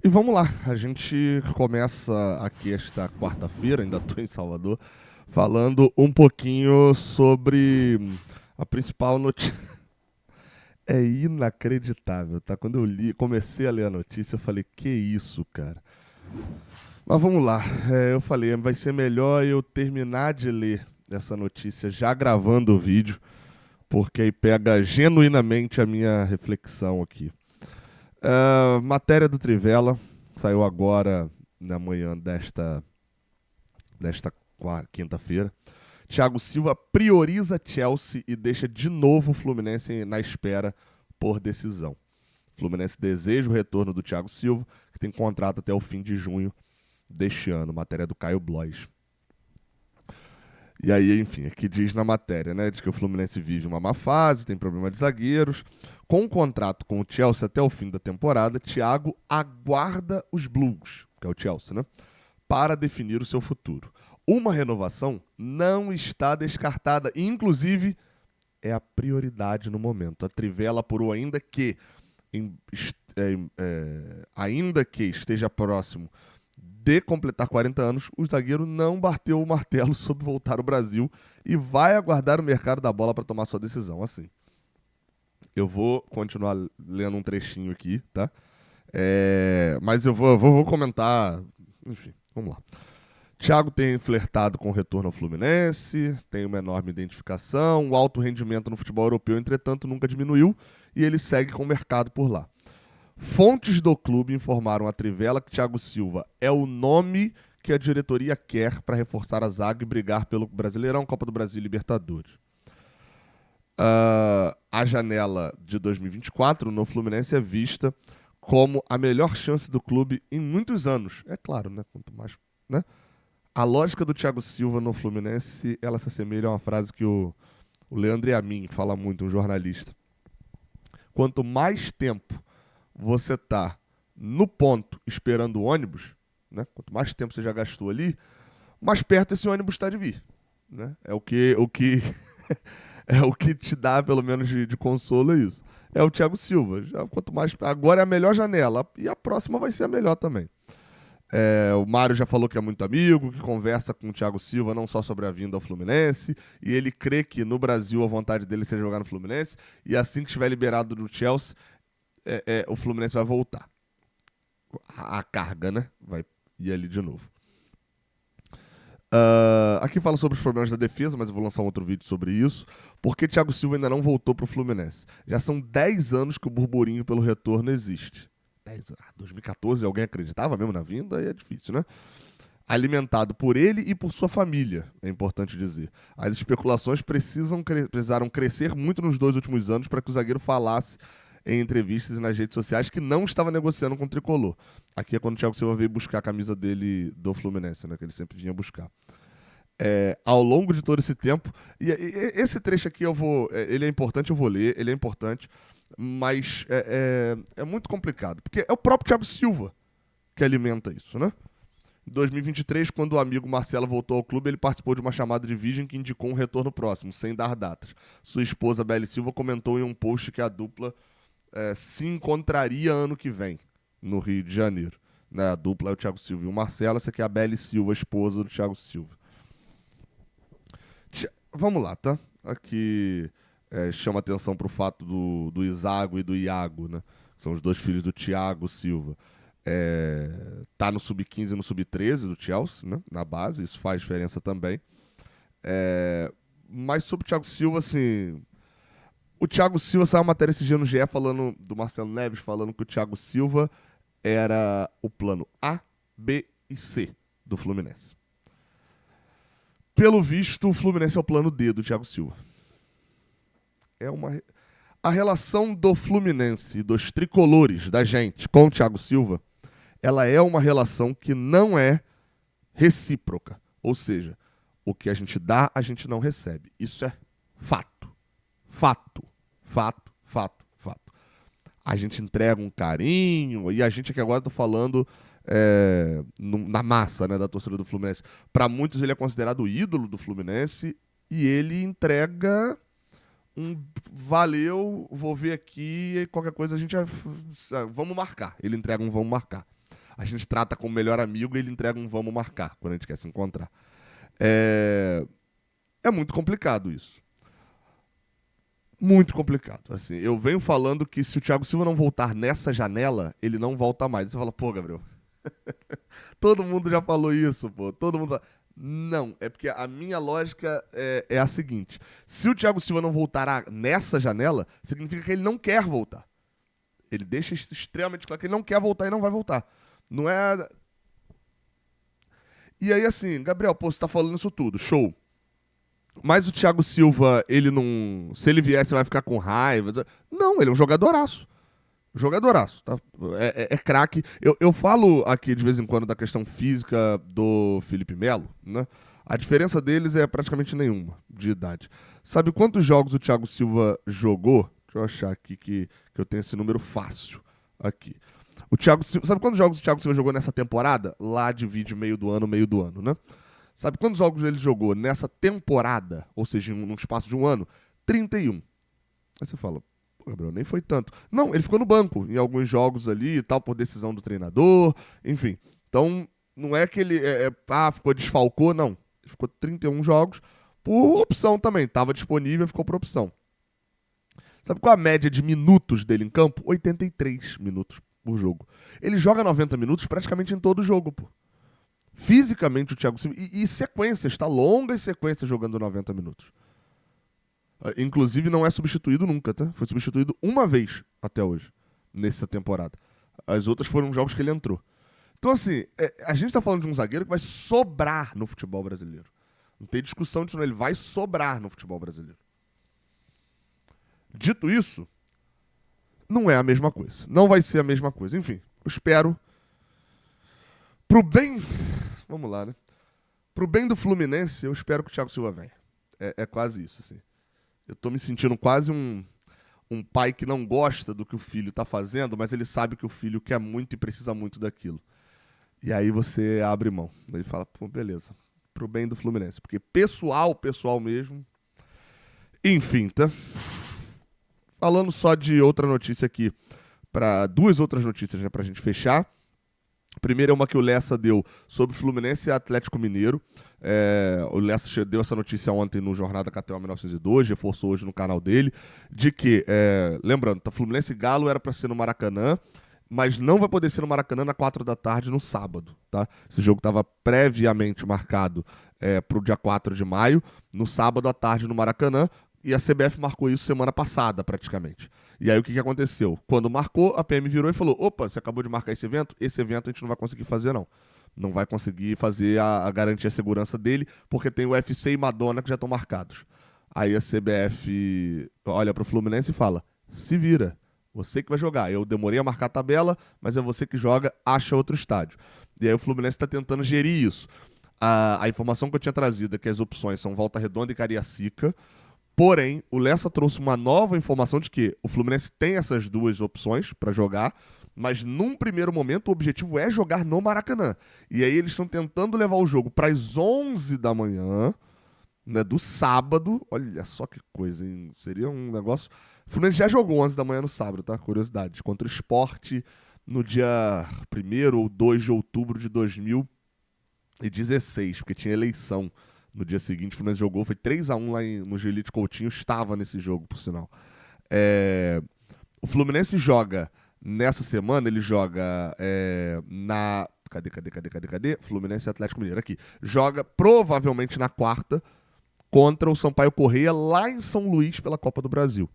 E vamos lá, a gente começa aqui esta quarta-feira, ainda estou em Salvador, falando um pouquinho sobre a principal notícia. É inacreditável, tá? Quando eu li, comecei a ler a notícia, eu falei, que isso, cara? Mas vamos lá, eu falei, vai ser melhor eu terminar de ler essa notícia já gravando o vídeo, porque aí pega genuinamente a minha reflexão aqui. Matéria do Trivela, saiu agora na manhã desta quinta-feira. Thiago Silva prioriza Chelsea e deixa de novo o Fluminense na espera por decisão. O Fluminense deseja o retorno do Thiago Silva, que tem contrato até o fim de junho deste ano. Matéria do Caio Blois. E aí, enfim, aqui diz na matéria, né, de que o Fluminense vive uma má fase, tem problema de zagueiros. Com um contrato com o Chelsea até o fim da temporada, Thiago aguarda os Blues, que é o Chelsea, né, para definir o seu futuro. Uma renovação não está descartada, e inclusive é a prioridade no momento. A Trivela apurou ainda que esteja próximo de completar 40 anos, o zagueiro não bateu o martelo sobre voltar ao Brasil e vai aguardar o mercado da bola para tomar sua decisão. Assim, eu vou continuar lendo um trechinho aqui, tá? Mas eu vou comentar. Enfim, vamos lá. Thiago tem flertado com o retorno ao Fluminense, tem uma enorme identificação, o alto rendimento no futebol europeu, entretanto, nunca diminuiu e ele segue com o mercado por lá. Fontes do clube informaram a Trivela que Thiago Silva é o nome que a diretoria quer para reforçar a zaga e brigar pelo Brasileirão, Copa do Brasil e Libertadores. A janela de 2024 no Fluminense é vista como a melhor chance do clube em muitos anos. É claro, né? Quanto mais, né? A lógica do Thiago Silva no Fluminense, ela se assemelha a uma frase que o Leandro Amin fala muito, um jornalista. Quanto mais tempo você tá no ponto esperando o ônibus, né? Quanto mais tempo você já gastou ali, mais perto esse ônibus está de vir, né? É o que é o que te dá pelo menos de consolo é isso. É o Thiago Silva. Já, quanto mais agora é a melhor janela e a próxima vai ser a melhor também. O Mário já falou que é muito amigo, que conversa com o Thiago Silva não só sobre a vinda ao Fluminense, e ele crê que no Brasil a vontade dele seja jogar no Fluminense, e assim que estiver liberado do Chelsea, o Fluminense vai voltar. A carga, né? Vai ir ali de novo. Aqui fala sobre os problemas da defesa, mas eu vou lançar um outro vídeo sobre isso. Porque Thiago Silva ainda não voltou pro Fluminense. Já são 10 anos que o burburinho pelo retorno existe. 2014 alguém acreditava mesmo na vinda? Aí é difícil, né? Alimentado por ele e por sua família, é importante dizer. As especulações precisaram crescer muito nos 2 últimos anos para que o zagueiro falasse em entrevistas e nas redes sociais que não estava negociando com o Tricolor. Aqui é quando o Thiago Silva veio buscar a camisa dele do Fluminense, né, que ele sempre vinha buscar. Ao longo de todo esse tempo, esse trecho aqui ele é importante, eu vou ler, ele é importante, mas é muito complicado, porque é o próprio Thiago Silva que alimenta isso, né? Em 2023, quando o amigo Marcelo voltou ao clube, ele participou de uma chamada de vídeo em que indicou um retorno próximo, sem dar datas. Sua esposa, Belle Silva, comentou em um post que a dupla se encontraria ano que vem, no Rio de Janeiro. Né, a dupla é o Thiago Silva e o Marcelo, essa aqui é a Belle Silva, a esposa do Thiago Silva. Vamos lá, tá? Aqui chama atenção pro fato do Isago e do Iago, né? São os dois filhos do Thiago Silva. Tá no sub-15 e no sub-13 do Chelsea, né? Na base, isso faz diferença também. Mas sobre o Thiago Silva, assim. O Thiago Silva saiu uma matéria esse dia no GE falando do Marcelo Neves, falando que o Thiago Silva era o plano A, B e C do Fluminense. Pelo visto, o Fluminense é o plano D do Thiago Silva. A relação do Fluminense e dos tricolores da gente com o Thiago Silva, ela é uma relação que não é recíproca. Ou seja, o que a gente dá, a gente não recebe. Isso é fato. Fato. Fato, fato, fato. A gente entrega um carinho, e a gente aqui agora tá falando na massa, né, da torcida do Fluminense. Para muitos ele é considerado o ídolo do Fluminense e ele entrega um valeu, vou ver aqui, qualquer coisa a gente vamos marcar. Ele entrega um vamos marcar. a gente trata como melhor amigo e ele entrega um vamos marcar quando a gente quer se encontrar. É muito complicado isso. Muito complicado. Assim, eu venho falando que se o Thiago Silva não voltar nessa janela, ele não volta mais. Você fala, pô, Gabriel, todo mundo já falou isso, pô. Todo mundo. Não, é porque a minha lógica é a seguinte: se o Thiago Silva não voltará nessa janela, significa que ele não quer voltar. Ele deixa isso extremamente claro que ele não quer voltar e não vai voltar. Não é. E aí, assim, Gabriel, pô, você tá falando isso tudo, show. Mas o Thiago Silva, ele não. Se ele vier, você vai ficar com raiva. Não, ele é um jogadoraço. Jogadoraço, tá? É craque. Eu falo aqui de vez em quando da questão física do Felipe Melo, né? A diferença deles é praticamente nenhuma de idade. Sabe quantos jogos o Thiago Silva jogou? Deixa eu achar aqui que eu tenho esse número fácil aqui. O Thiago Silva, sabe quantos jogos o Thiago Silva jogou nessa temporada? Lá divide meio do ano, né? Sabe quantos jogos ele jogou nessa temporada? Ou seja, num espaço de um ano? 31. Aí você fala, pô, Gabriel, nem foi tanto. Não, ele ficou no banco em alguns jogos ali e tal, por decisão do treinador, enfim. Então, não é que ele ficou desfalcou, não. Ele ficou 31 jogos por opção também. Estava disponível, ficou por opção. Sabe qual é a média de minutos dele em campo? 83 minutos por jogo. Ele joga 90 minutos praticamente em todo jogo, pô. Fisicamente o Thiago Silva. E sequências, tá? Longas sequências jogando 90 minutos. Inclusive não é substituído nunca, tá? Foi substituído uma vez até hoje, nessa temporada. As outras foram jogos que ele entrou. Então, assim, a gente tá falando de um zagueiro que vai sobrar no futebol brasileiro. Não tem discussão disso, não. Ele vai sobrar no futebol brasileiro. Dito isso, não é a mesma coisa. Não vai ser a mesma coisa. Enfim, eu espero. Pro bem. Vamos lá, né? Pro bem do Fluminense, eu espero que o Thiago Silva venha. É quase isso, assim. Eu tô me sentindo quase um pai que não gosta do que o filho tá fazendo, mas ele sabe que o filho quer muito e precisa muito daquilo. E aí você abre mão. Ele fala, pô, beleza. Pro bem do Fluminense. Porque pessoal mesmo. Enfim, tá? Falando só de outra notícia aqui, para duas outras notícias, né, pra gente fechar. A primeira é uma que o Lessa deu sobre Fluminense e Atlético Mineiro. O Lessa deu essa notícia ontem no Jornada Catel 1902, reforçou hoje no canal dele, de que, lembrando, Fluminense e Galo era para ser no Maracanã, mas não vai poder ser no Maracanã na 4 da tarde no sábado. Tá? Esse jogo estava previamente marcado para o dia 4 de maio, no sábado à tarde no Maracanã, e a CBF marcou isso semana passada, praticamente. E aí o que aconteceu? Quando marcou, a PM virou e falou, opa, você acabou de marcar esse evento a gente não vai conseguir fazer, não. Não vai conseguir fazer a garantir a segurança dele, porque tem o UFC e Madonna que já estão marcados. Aí a CBF olha pro Fluminense e fala, se vira, você que vai jogar. Eu demorei a marcar a tabela, mas é você que joga, acha outro estádio. E aí o Fluminense está tentando gerir isso. A informação que eu tinha trazido é que as opções são Volta Redonda e Cariacica. Porém, o Lessa trouxe uma nova informação de que o Fluminense tem essas duas opções para jogar, mas num primeiro momento o objetivo é jogar no Maracanã. E aí eles estão tentando levar o jogo para as 11 da manhã, né, do sábado. Olha só que coisa, hein? Seria um negócio... O Fluminense já jogou 11 da manhã no sábado, tá? Curiosidade. Contra o Sport no dia 1º ou 2 de outubro de 2016, porque tinha eleição. No dia seguinte, o Fluminense jogou, foi 3-1 lá no Gelite Coutinho, estava nesse jogo, por sinal. O Fluminense joga, nessa semana, ele joga na... Cadê? Fluminense e Atlético Mineiro, aqui. Joga provavelmente na quarta contra o Sampaio Corrêa, lá em São Luís, pela Copa do Brasil.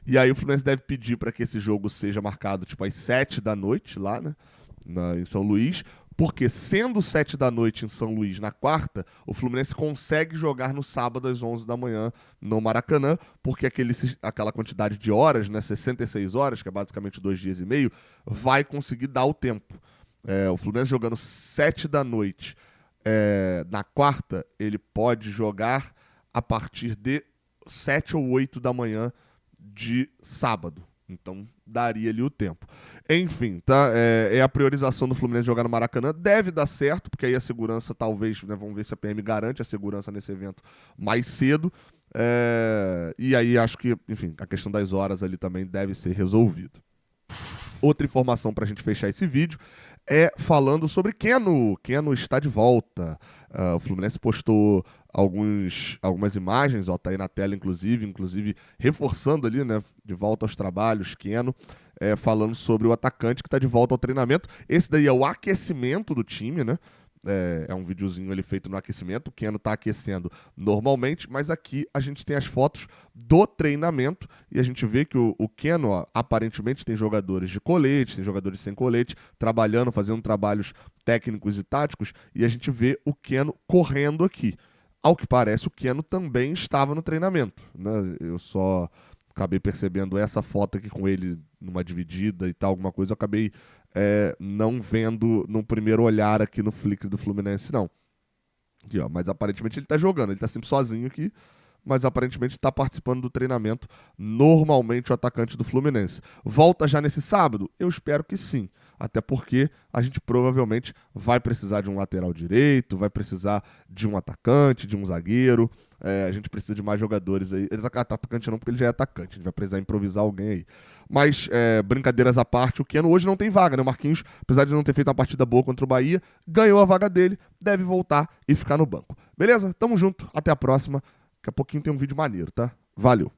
E aí o Fluminense deve pedir para que esse jogo seja marcado tipo às 7 da noite, lá, né? Em São Luís. Porque sendo 7 da noite em São Luís na quarta, o Fluminense consegue jogar no sábado às 11 da manhã no Maracanã, porque aquela quantidade de horas, né, 66 horas, que é basicamente 2 dias e meio, vai conseguir dar o tempo. O Fluminense jogando 7 da noite na quarta, ele pode jogar a partir de 7 ou 8 da manhã de sábado. Então, daria ali o tempo. Enfim, tá? É a priorização do Fluminense jogar no Maracanã. Deve dar certo, porque aí a segurança talvez, né, vamos ver se a PM garante a segurança nesse evento mais cedo. E aí acho que, enfim, a questão das horas ali também deve ser resolvida. Outra informação para a gente fechar esse vídeo é falando sobre Keno. Keno está de volta. O Fluminense postou algumas imagens, ó, tá aí na tela, inclusive reforçando ali, né, de volta aos trabalhos, Keno, falando sobre o atacante que está de volta ao treinamento. Esse daí é o aquecimento do time, né? É um videozinho ali feito no aquecimento. O Keno tá aquecendo normalmente, mas aqui a gente tem as fotos do treinamento e a gente vê que o Keno, ó, aparentemente tem jogadores de colete, tem jogadores sem colete, trabalhando, fazendo trabalhos técnicos e táticos, e a gente vê o Keno correndo aqui. Ao que parece, o Keno também estava no treinamento, né? Eu só acabei percebendo essa foto aqui com ele numa dividida e tal, alguma coisa, eu acabei não vendo no primeiro olhar aqui no Flickr do Fluminense, não. Aqui, ó, mas aparentemente ele tá jogando, ele tá sempre sozinho aqui, mas aparentemente está participando do treinamento normalmente o atacante do Fluminense. Volta já nesse sábado? Eu espero que sim. Até porque a gente provavelmente vai precisar de um lateral direito, vai precisar de um atacante, de um zagueiro. A gente precisa de mais jogadores aí. Ele tá atacante não, porque ele já é atacante. A gente vai precisar improvisar alguém aí. Mas, brincadeiras à parte, o Keno hoje não tem vaga, né? O Marquinhos, apesar de não ter feito uma partida boa contra o Bahia, ganhou a vaga dele, deve voltar e ficar no banco. Beleza? Tamo junto. Até a próxima. Daqui a pouquinho tem um vídeo maneiro, tá? Valeu!